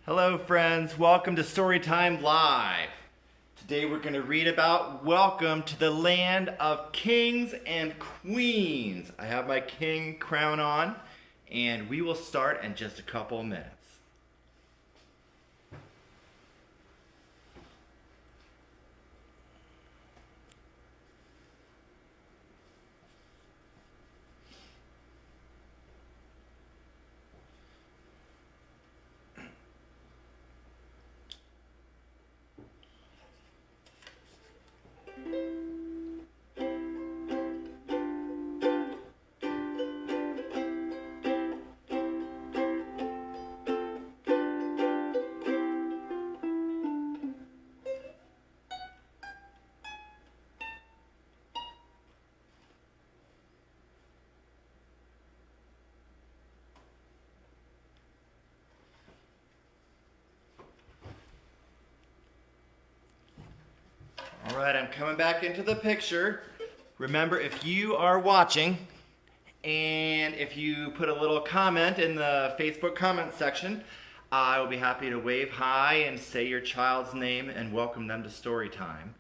Hello friends, welcome to Storytime Live. Today we're going to read about Welcome to the Land of Kings and Queens. I have my king crown on and we will start in just a couple of minutes. All right, I'm coming back into the picture. Remember, if you are watching and if you put a little comment in the Facebook comment section, I will be happy to wave hi and say your child's name and welcome them to Storytime.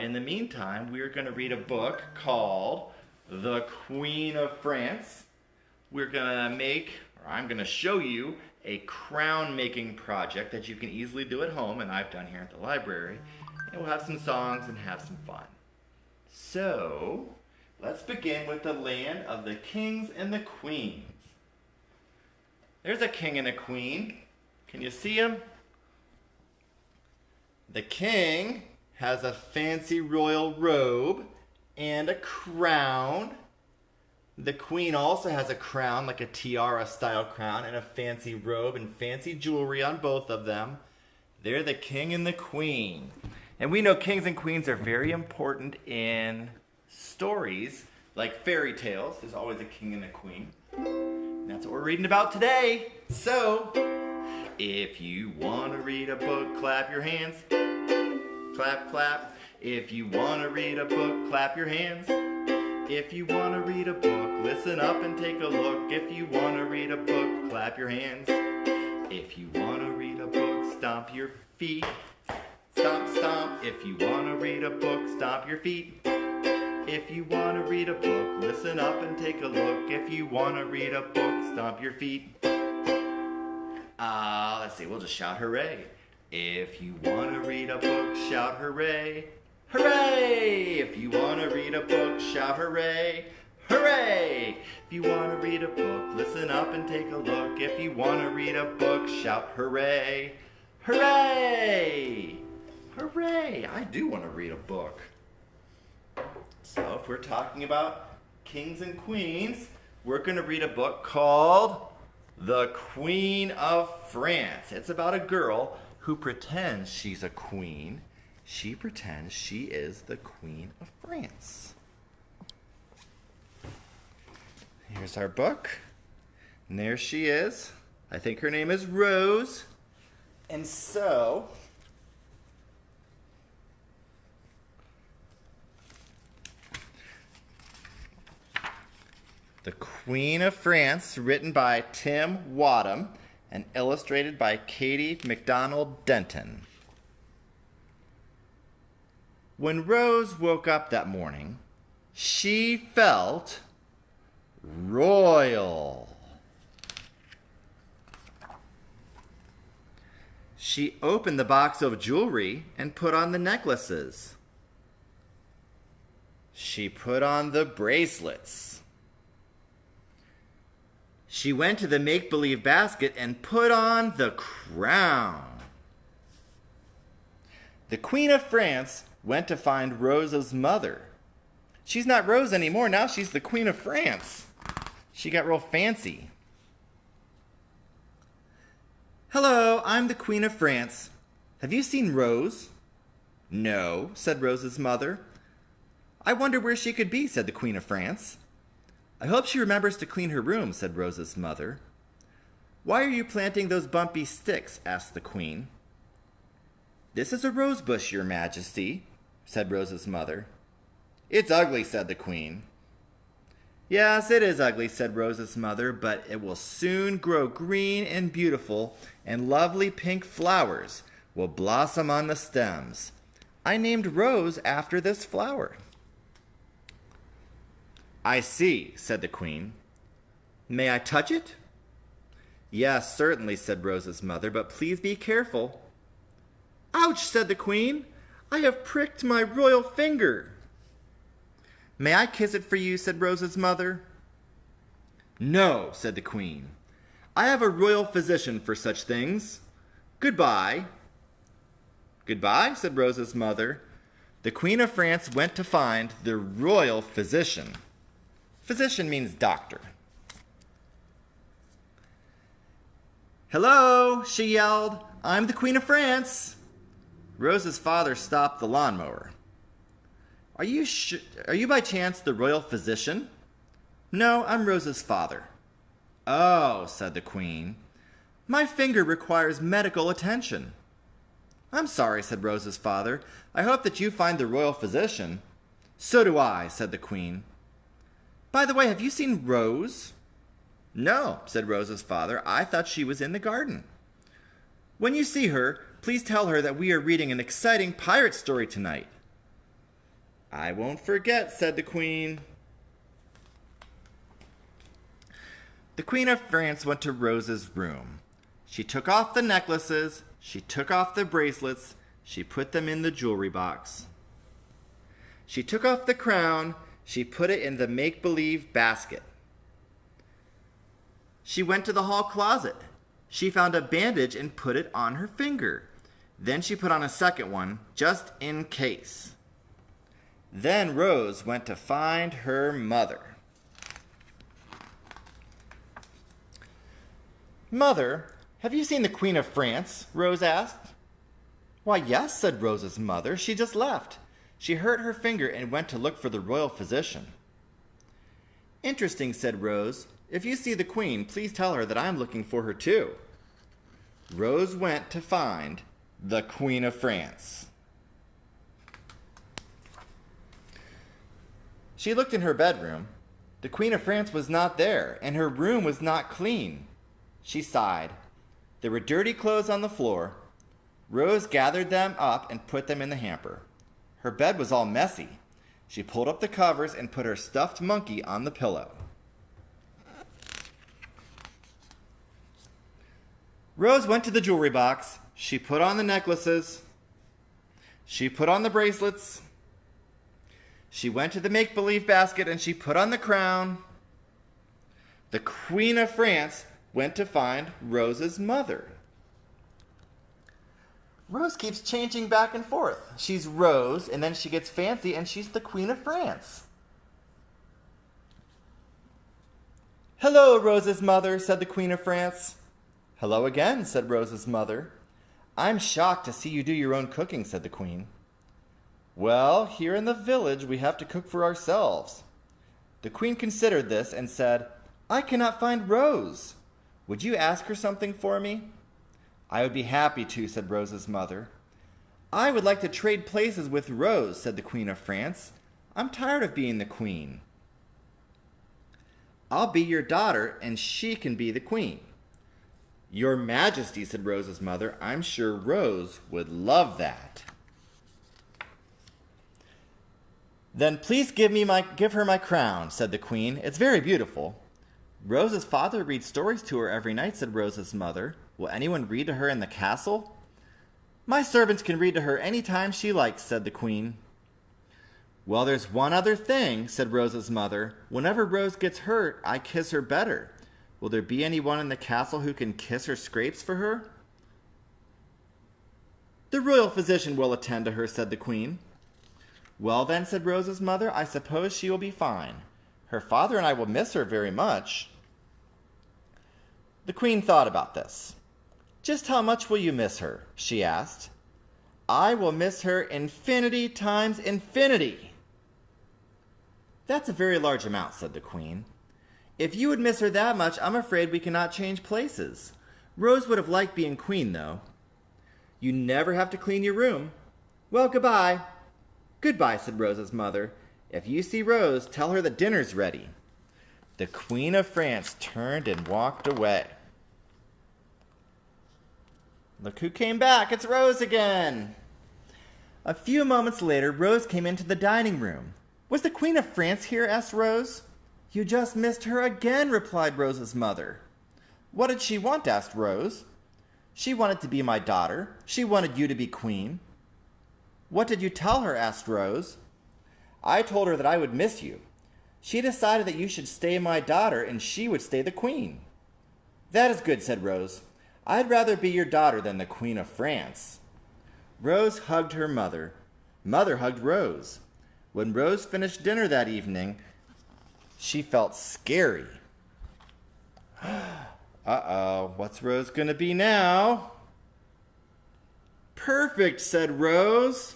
In the meantime, we're going to read a book called The Queen of France. We're going to make, or I'm going to show you, a crown making project that you can easily do at home, and I've done here at the library. And we'll have some songs and have some fun. So, let's begin with the land of the kings and the queens. There's a king and a queen. Can you see them? The king has a fancy royal robe and a crown. The queen also has a crown, like a tiara style crown, and a fancy robe and fancy jewelry on both of them. They're the king and the queen. And we know kings and queens are very important in stories, like fairy tales. There's always a king and a queen. And that's what we're reading about today. So, if you want to read a book, clap your hands. Clap, clap. If you want to read a book, clap your hands. If you want to read a book, listen up and take a look. If you want to read a book, clap your hands. If you want to read a book, stomp your feet. Stomp, stomp. If you want to read a book, stomp your feet. If you want to read a book, listen up and take a look. If you want to read a book, stomp your feet. Let's see, we'll just shout hooray. If you want to read a book, shout hooray. Hooray! If you want to read a book, shout hooray. Hooray! If you want to read a book, listen up and take a look. If you want to read a book, shout hooray. Hooray! Hooray! I do want to read a book. So if we're talking about kings and queens, we're going to read a book called The Queen of France. It's about a girl who pretends she's a queen. She pretends she is the Queen of France. Here's our book. And there she is. I think her name is Rose. And so, The Queen of France, written by Tim Wadham and illustrated by Katie MacDonald Denton. When Rose woke up that morning, she felt royal. She opened the box of jewelry and put on the necklaces. She put on the bracelets. She went to the make-believe basket and put on the crown. The Queen of France went to find Rose's mother. She's not Rose anymore. Now she's the Queen of France. She got real fancy. Hello, I'm the Queen of France. Have you seen Rose? No, said Rose's mother. I wonder where she could be, said the Queen of France. I hope she remembers to clean her room, said Rose's mother. Why are you planting those bumpy sticks? Asked the Queen. This is a rose bush, Your Majesty, said Rose's mother. It's ugly, said the Queen. Yes, it is ugly, said Rose's mother, but it will soon grow green and beautiful, and lovely pink flowers will blossom on the stems. I named Rose after this flower. I see, said the queen. May I touch it? Yes, certainly, said Rose's mother, but please be careful. Ouch, said the queen. I have pricked my royal finger. May I kiss it for you, said Rose's mother. No, said the queen. I have a royal physician for such things. Goodbye. Goodbye, said Rose's mother. The Queen of France went to find the royal physician. Physician means doctor. Hello, she yelled. I'm the Queen of France. Rose's father stopped the lawnmower. Are you by chance the royal physician? No, I'm Rose's father. Oh, said the queen. My finger requires medical attention. I'm sorry, said Rose's father. I hope that you find the royal physician. So do I, said the queen. By the way, have you seen Rose? No, said Rose's father. I thought she was in the garden. When you see her, please tell her that we are reading an exciting pirate story tonight. I won't forget, said the queen. The Queen of France went to Rose's room. She took off the necklaces, she took off the bracelets, she put them in the jewelry box. She took off the crown, she put it in the make-believe basket. She went to the hall closet. She found a bandage and put it on her finger. Then she put on a second one, just in case. Then Rose went to find her mother. Mother, have you seen the Queen of France? Rose asked. Why, yes, said Rose's mother. She just left. She hurt her finger and went to look for the royal physician. Interesting, said Rose. If you see the queen, please tell her that I'm looking for her too. Rose went to find the Queen of France. She looked in her bedroom. The Queen of France was not there, and her room was not clean. She sighed. There were dirty clothes on the floor. Rose gathered them up and put them in the hamper. Her bed was all messy. She pulled up the covers and put her stuffed monkey on the pillow. Rose went to the jewelry box. She put on the necklaces. She put on the bracelets. She went to the make-believe basket and she put on the crown. The Queen of France went to find Rose's mother. Rose keeps changing back and forth. She's Rose, and then she gets fancy, and she's the Queen of France. Hello, Rose's mother, said the Queen of France. Hello again, said Rose's mother. I'm shocked to see you do your own cooking, said the Queen. Well, here in the village we have to cook for ourselves. The Queen considered this and said, I cannot find Rose. Would you ask her something for me? I would be happy to, said Rose's mother. I would like to trade places with Rose, said the Queen of France. I'm tired of being the queen. I'll be your daughter, and she can be the queen. Your Majesty, said Rose's mother, I'm sure Rose would love that. Then please give her my crown, said the queen. It's very beautiful. Rose's father reads stories to her every night, said Rose's mother. Will anyone read to her in the castle? My servants can read to her any time she likes, said the queen. Well, there's one other thing, said Rose's mother. Whenever Rose gets hurt, I kiss her better. Will there be anyone in the castle who can kiss her scrapes for her? The royal physician will attend to her, said the queen. Well then, said Rose's mother, I suppose she will be fine. Her father and I will miss her very much. The queen thought about this. Just how much will you miss her? She asked. I will miss her infinity times infinity. That's a very large amount, said the queen. If you would miss her that much, I'm afraid we cannot change places. Rose would have liked being queen, though. You never have to clean your room. Well, goodbye. Goodbye, said Rose's mother. If you see Rose, tell her that dinner's ready. The Queen of France turned and walked away. Look who came back. It's Rose again. A few moments later, Rose came into the dining room. Was the Queen of France here? Asked Rose. You just missed her again, replied Rose's mother. What did she want? Asked Rose. She wanted to be my daughter. She wanted you to be queen. What did you tell her? Asked Rose. I told her that I would miss you. She decided that you should stay my daughter and she would stay the queen. That is good, said Rose. I'd rather be your daughter than the Queen of France. Rose hugged her mother. Mother hugged Rose. When Rose finished dinner that evening, she felt scary. Uh-oh, what's Rose gonna be now? Perfect, said Rose.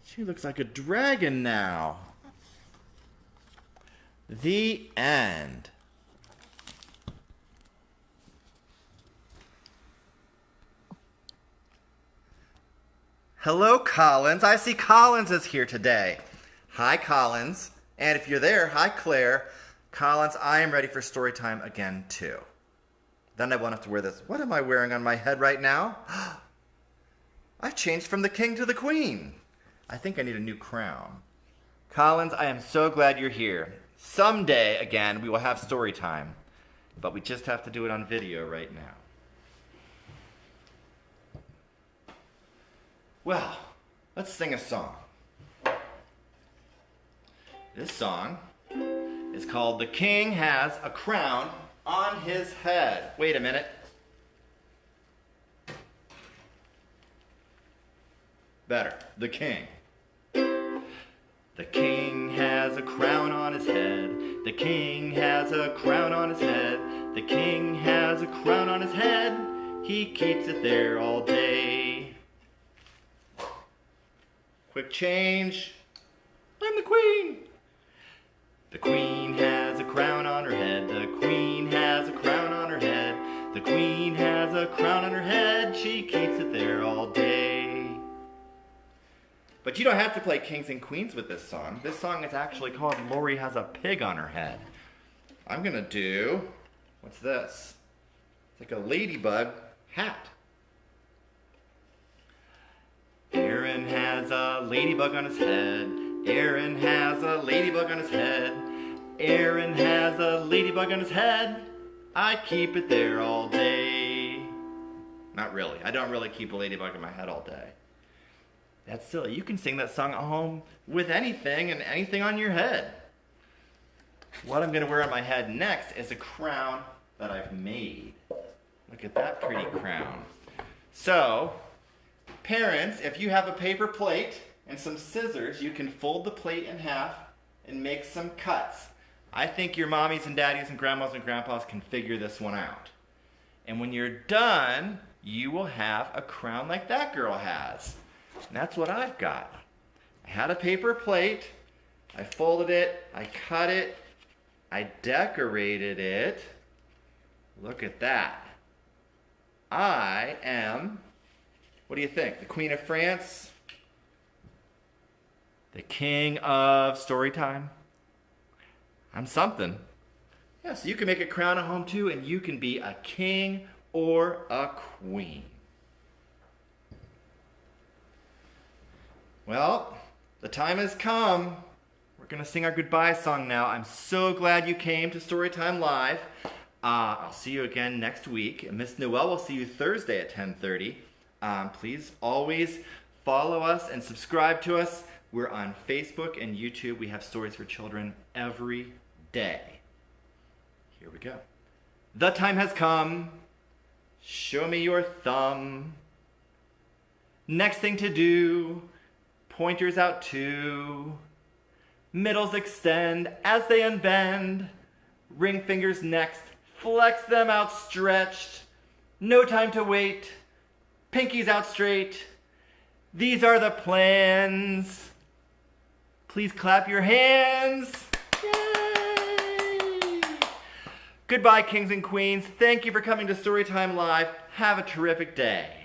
She looks like a dragon now. The end. Hello, Collins. I see Collins is here today. Hi, Collins. And if you're there, hi, Claire. Collins, I am ready for story time again, too. Then I won't have to wear this. What am I wearing on my head right now? I've changed from the king to the queen. I think I need a new crown. Collins, I am so glad you're here. Someday, again, we will have story time. But we just have to do it on video right now. Well, let's sing a song. This song is called The King Has a Crown on His Head. Wait a minute. Better. The King. The king has a crown on his head. The king has a crown on his head. The king has a crown on his head. He keeps it there all day. Quick change. I'm the queen. The queen has a crown on her head. The queen has a crown on her head. The queen has a crown on her head. She keeps it there all day. But you don't have to play kings and queens with this song. This song is actually called Lori Has a Pig on Her Head. I'm going to do, what's this? It's like a ladybug hat. Aaron has a ladybug on his head. Aaron has a ladybug on his head. Aaron has a ladybug on his head. I keep it there all day. Not really. I don't really keep a ladybug in my head all day. That's silly. You can sing that song at home with anything and anything on your head. What I'm going to wear on my head next is a crown that I've made. Look at that pretty crown. So, parents, if you have a paper plate and some scissors, you can fold the plate in half and make some cuts. I think your mommies and daddies and grandmas and grandpas can figure this one out. And when you're done, you will have a crown like that girl has. And that's what I've got. I had a paper plate, I folded it, I cut it, I decorated it. Look at that. I am, what do you think? The Queen of France? The King of Storytime? I'm something. Yeah, so you can make a crown at home too, and you can be a king or a queen. Well, the time has come. We're going to sing our goodbye song now. I'm so glad you came to Storytime Live. I'll see you again next week. Miss Noelle will see you Thursday at 10:30. Please always follow us and subscribe to us. We're on Facebook and YouTube. We have stories for children every day. Here we go. The time has come. Show me your thumb. Next thing to do. Pointers out two, middles extend as they unbend, ring fingers next, flex them outstretched, no time to wait, pinkies out straight. These are the plans. Please clap your hands. Yay! Goodbye, kings and queens. Thank you for coming to Storytime Live. Have a terrific day.